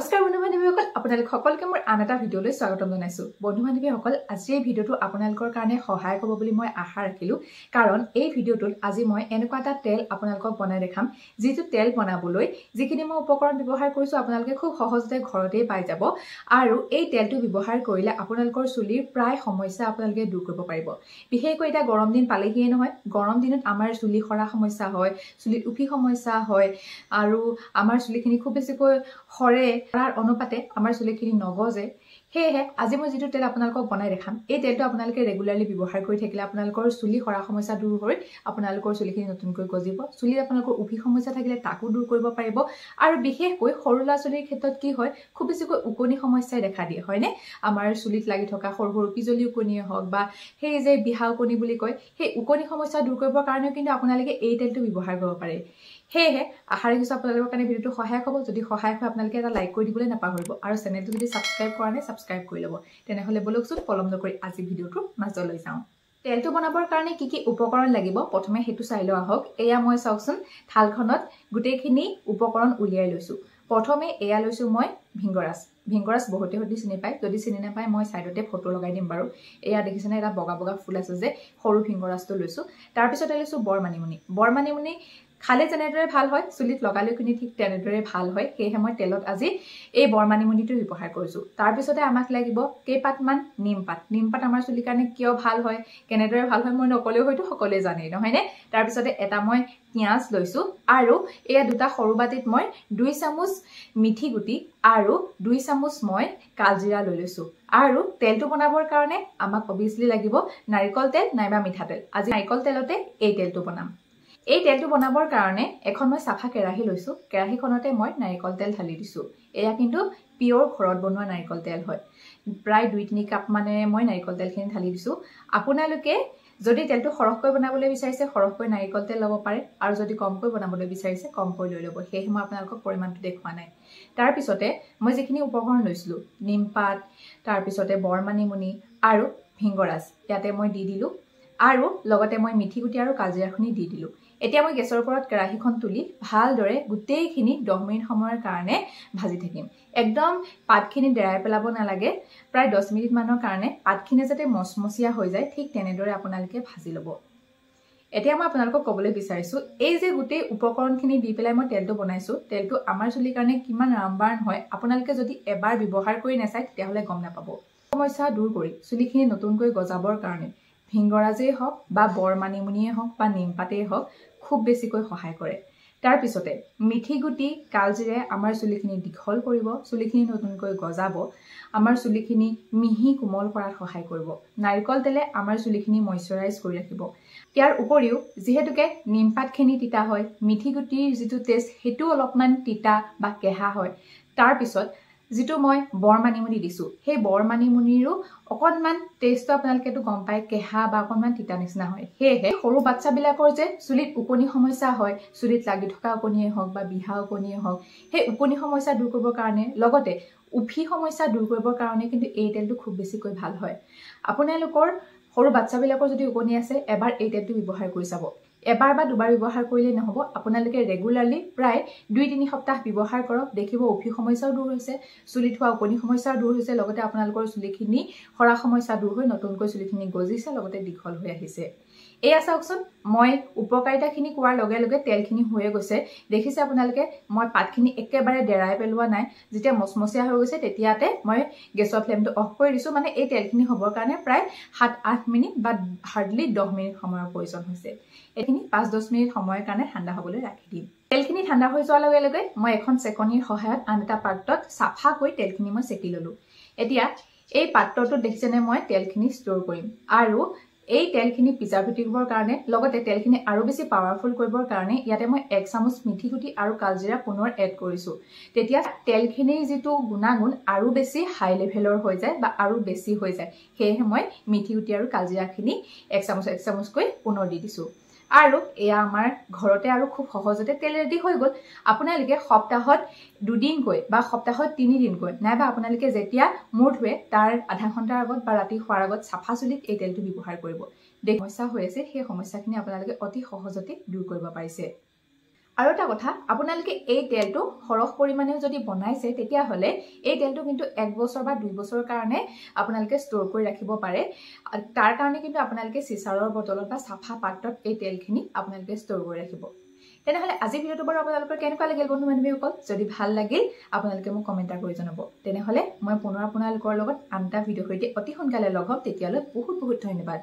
নমস্কাৰ বন্ধু-বান্ধৱীসকল, আপোনালোক সকলোকে মোৰ আন এটা ভিডিঅ'লৈ স্বাগতম জনাইছো। বন্ধু-বান্ধৱীসকল, আজি এই ভিডিঅ'টো আপোনালোকৰ কাৰণে সহায় হ'ব বুলি মই আশা ৰাখিলো, কাৰণ এই ভিডিঅ'টোত আজি মই এনেকুৱা এটা তেল আপোনালোকক বনাই দেখাম, যিটো তেল বনাবলৈ যিখিনি মই উপকৰণ ব্যৱহাৰ কৰিছো আপোনালোকে খুব সহজতে ঘৰতেই পাই যাব, আৰু এই তেলটো ব্যৱহাৰ কৰিলে আপোনালোকৰ চুলিৰ প্ৰায় সমস্যা আপোনালোকে দূৰ কৰিব পাৰিব। বিশেষকৈ এটা গৰম দিন পালেহিয়ে নহয়, গৰম দিনত আমাৰ চুলি সৰা সমস্যা হয়, চুলিত উফি সমস্যা হয়, আৰু আমাৰ চুলিখিনি খুব বেছিকৈ সৰে, তাৰ অনুপাতে আমাৰ চুলিখিনি নগজে। সেয়েহে আজি মই যিটো তেল আপোনালোকক বনাই দেখাম, এই তেলটো আপোনালোকে ৰেগুলাৰলি ব্যৱহাৰ কৰি থাকিলে আপোনালোকৰ চুলি সৰা সমস্যা দূৰ হৈ আপোনালোকৰ চুলিখিনি নতুনকৈ গজিব। চুলিত আপোনালোকৰ উফি সমস্যা থাকিলে তাকো দূৰ কৰিব পাৰিব, আৰু বিশেষকৈ সৰু ল'ৰা-ছোৱালীৰ ক্ষেত্ৰত কি হয়, খুব বেছিকৈ উকনি সমস্যাই দেখা দিয়ে, হয়নে? আমাৰ চুলিত লাগি থকা সৰু সৰু পিজলি উকনিয়ে হওক বা সেই যে বিহা উকনি বুলি কয়, সেই উকনি সমস্যা দূৰ কৰিবৰ কাৰণেও কিন্তু আপোনালোকে এই তেলটো ব্যৱহাৰ কৰিব পাৰে। সেয়েহে আশা ৰাখিছো আপোনালোকৰ কাৰণে ভিডিঅ'টো সহায়ক হ'ব। যদি সহায়ক হয় আপোনালোকে এটা লাইক কৰি দিবলৈ নাপাহৰিব, আৰু চেনেলটো যদি ছাবস্ক্ৰাইব কৰা নাই ছাবস্ক্ৰাইব কৰি ল'ব। তেনেহ'লে বলকচোন পলম নকৰি আজি ভিডিঅ'টোৰ মাজলৈ যাওঁ। তেলটো বনাবৰ কাৰণে কি কি উপকৰণ লাগিব প্ৰথমে সেইটো চাই লোৱা হওক। এয়া মই চাওকচোন থালখনত গোটেইখিনি উপকৰণ উলিয়াই লৈছো। প্ৰথমে এয়া লৈছো মই ভিংগৰাজ। ভিংগৰাজ বহুতে হয়তো চিনি পায়, যদি চিনি নাপায় মই চাইডতে ফটো লগাই দিম বাৰু। এয়া দেখিছেনে, এটা বগা বগা ফুল আছে যে, সৰু ভিংগৰাজটো লৈছো। তাৰপিছতে লৈছো বৰমানিমুনি। বৰমানিমুনি খালে যেনেদৰে ভাল হয়, চুলিত লগালেও কিন্তু ঠিক তেনেদৰে ভাল হয়। সেয়েহে মই তেলত আজি এই বৰমানিমুনিটো ব্যৱহাৰ কৰিছো। তাৰপিছতে আমাক লাগিব কেইপাতমান নিমপাত। নিমপাত আমাৰ চুলিৰ কাৰণে কিয় ভাল হয়, কেনেদৰে ভাল হয় মই নকলেও হয়তো সকলোৱে জানেই, নহয়নে? তাৰপিছতে এটা মই পিঁয়াজ লৈছো, আৰু এয়া দুটা সৰু বাটিত মই 2 চামুচ মিঠি গুটি আৰু 2 চামুচ মই কালজিৰা লৈ লৈছো। আৰু তেলটো বনাবৰ কাৰণে আমাক অভিয়াছলি লাগিব নাৰিকল তেল নাইবা মিঠাতেল। আজি নাৰিকল তেলতে এই তেলটো বনাম। এই তেলটো বনাবৰ কাৰণে এখন মই চাফা কেৰাহী লৈছো। কেৰাহীখনতে মই নাৰিকল তেল ঢালি দিছো। এয়া কিন্তু পিয়ৰ ঘৰত বনোৱা নাৰিকল তেল হয়। প্ৰায় 2-3 কাপ মানে মই নাৰিকল তেলখিনি ঢালি দিছো। আপোনালোকে যদি তেলটো সৰহকৈ বনাবলৈ বিচাৰিছে সৰহকৈ নাৰিকল তেল ল'ব পাৰে, আৰু যদি কমকৈ বনাবলৈ বিচাৰিছে কমকৈ লৈ ল'ব। সেয়েহে মই আপোনালোকক পৰিমাণটো দেখুওৱা নাই। তাৰপিছতে মই যিখিনি উপকৰণ লৈছিলো, নিমপাত, তাৰপিছতে বৰমানিমুনি আৰু ভিংগৰাজ, ইয়াতে মই দি দিলো, আৰু লগতে মই মিঠি গুটি আৰু কালজিৰাখিনি দি দিলো। এতিয়া মই গেছৰ ওপৰত কেৰাহীখন তুলি ভালদৰে গোটেইখিনি 10 মিনিট সময়ৰ কাৰণে ভাজি থাকিম। একদম পাতখিনি ডেৰাই পেলাব নালাগে। প্ৰায় 10 মিনিট মানৰ কাৰণে পাতখিনি যাতে মচমচীয়া হৈ যায়, ঠিক তেনেদৰে আপোনালোকে ভাজি ল'ব। এতিয়া মই আপোনালোকক ক'বলৈ বিচাৰিছো, এই যে গোটেই উপকৰণখিনি দি পেলাই মই তেলটো বনাইছো, তেলটো আমাৰ চুলিৰ কাৰণে কিমান ৰামবান হয় আপোনালোকে যদি এবাৰ ব্যৱহাৰ কৰি নাচায় তেতিয়াহ'লে গম নাপাব। সমস্যা দূৰ কৰি চুলিখিনি নতুনকৈ গজাবৰ কাৰণে ভিংগৰাজেই হওক বা বৰমানিমুনিয়ে হওক বা নিমপাতেই হওক খুব বেছিকৈ সহায় কৰে। তাৰপিছতে মিঠি গুটি কালজিৰাই আমাৰ চুলিখিনি দীঘল কৰিব, চুলিখিনি নতুনকৈ গজাব, আমাৰ চুলিখিনি মিহি কোমল কৰাত সহায় কৰিব। নাৰিকল তেলে আমাৰ চুলিখিনি মইশ্চাৰাইজ কৰি ৰাখিব। ইয়াৰ উপৰিও যিহেতুকে নিমপাতখিনি তিতা হয়, মিঠি গুটিৰ যিটো টেষ্ট সেইটো অলপমান তিতা বা কেহা হয়, তাৰপিছত যিটো মই বৰমানিমুনি দিছো, সেই বৰমানিমুনিৰো অকণমান টেষ্টটো আপোনালোকেতো গম পায়, কেহা বা অকণমান তিতা নিচিনা হয়। সেয়েহে সৰু বাচ্চাবিলাকৰ যে চুলিত উকনি সমস্যা হয়, চুলিত লাগি থকা উকনিয়ে হওক বা বিহা উকনিয়ে হওক, সেই উকনি সমস্যা দূৰ কৰিবৰ কাৰণে, লগতে উফি সমস্যা দূৰ কৰিবৰ কাৰণে কিন্তু এই তেলটো খুব বেছিকৈ ভাল হয়। আপোনালোকৰ সৰু বাচ্চাবিলাকৰ যদি উকনি আছে, এবাৰ এই তেলটো ব্যৱহাৰ কৰি চাব। এবাৰ বা দুবাৰ ব্যৱহাৰ কৰিলে নহ'ব, আপোনালোকে ৰেগুলাৰলি প্ৰায় 2-3 সপ্তাহ ব্যৱহাৰ কৰক। দেখিব উফি সমস্যাও দূৰ হৈছে, চুলিত হোৱা উকনি সমস্যাও দূৰ হৈছে, লগতে আপোনালোকৰ চুলিখিনি সৰা সমস্যা দূৰ হৈ নতুনকৈ চুলিখিনি গজিছে, লগতে দীঘল হৈ আহিছে। এয়া চাওকচোন, মই উপকাৰিতাখিনি কোৱাৰ লগে লগে তেলখিনি হৈয়ে গৈছে। দেখিছে আপোনালোকে, মই পাতখিনি একেবাৰে ডেৰাই পেলোৱা নাই। যেতিয়া মচমচীয়া হৈ গৈছে তেতিয়াতে মই গেছৰ ফ্লেমটো অফ কৰি দিছো। মানে এই তেলখিনি হ'বৰ কাৰণে প্ৰায় 7-8 মিনিট বা হাৰ্ডলি 10 মিনিট সময়ৰ প্ৰয়োজন হৈছে। এইখিনি 5-10 মিনিট সময়ৰ কাৰণে ঠাণ্ডা হ'বলৈ ৰাখি দিম। তেলখিনি ঠাণ্ডা হৈ যোৱাৰ লগে লগে মই এখন চেকনিৰ সহায়ত আন এটা পাত্ৰত চাফাকৈ তেলখিনি মই চেকি ল'লো। এতিয়া এই পাত্ৰটোত দেখিছেনে মই তেলখিনি ষ্ট'ৰ কৰিম, আৰু এই তেলখিনি প্ৰিজাৰ্ভেটিভ কৰিবৰ কাৰণে, লগতে তেলখিনি আৰু বেছি পাৱাৰফুল কৰিবৰ কাৰণে ইয়াতে মই 1 চামুচ মিঠি গুটি আৰু কালজিৰা পুনৰ এড কৰিছো। তেতিয়া তেলখিনিৰ যিটো গুণাগুণ আৰু বেছি হাই লেভেলৰ হৈ যায় বা আৰু বেছি হৈ যায়। সেয়েহে মই মিঠি গুটি আৰু কালজিৰাখিনি 1 চামুচকৈ পুনৰ দি দিছো। আৰু এয়া আমাৰ ঘৰতে আৰু খুব সহজতে তেল ৰেডি হৈ গ'ল। আপোনালোকে সপ্তাহত 2 দিনকৈ বা সপ্তাহত 3 দিনকৈ, নাইবা আপোনালোকে যেতিয়া মূৰ ধুৱে তাৰ আধা ঘণ্টাৰ আগত বা ৰাতি শোৱাৰ আগত চাফা চুলিত এই তেলটো ব্যৱহাৰ কৰিব। সমস্যা হৈ আছে, সেই সমস্যাখিনি আপোনালোকে অতি সহজতে দূৰ কৰিব পাৰিছে। আৰু এটা কথা, আপোনালোকে এই তেলটো সৰহ পৰিমাণেও যদি বনাইছে তেতিয়াহ'লে এই তেলটো কিন্তু 1 বছৰ বা 2 বছৰৰ কাৰণে আপোনালোকে ষ্ট'ৰ কৰি ৰাখিব পাৰে। তাৰ কাৰণে কিন্তু আপোনালোকে চিচাৰৰ বটলত বা চাফা পাত্ৰত এই তেলখিনি আপোনালোকে ষ্ট'ৰ কৰি ৰাখিব। তেনেহ'লে আজি ভিডিঅ'টো বাৰু আপোনালোকৰ কেনেকুৱা লাগিল বন্ধু বান্ধৱীসকল? যদি ভাল লাগিল আপোনালোকে মোক কমেণ্ট কৰি জনাব। তেনেহ'লে মই পুনৰ আপোনালোকৰ লগত আন এটা ভিডিঅ'ৰ সৈতে অতি সোনকালে লগ হ'ম। তেতিয়ালৈ বহুত বহুত ধন্যবাদ।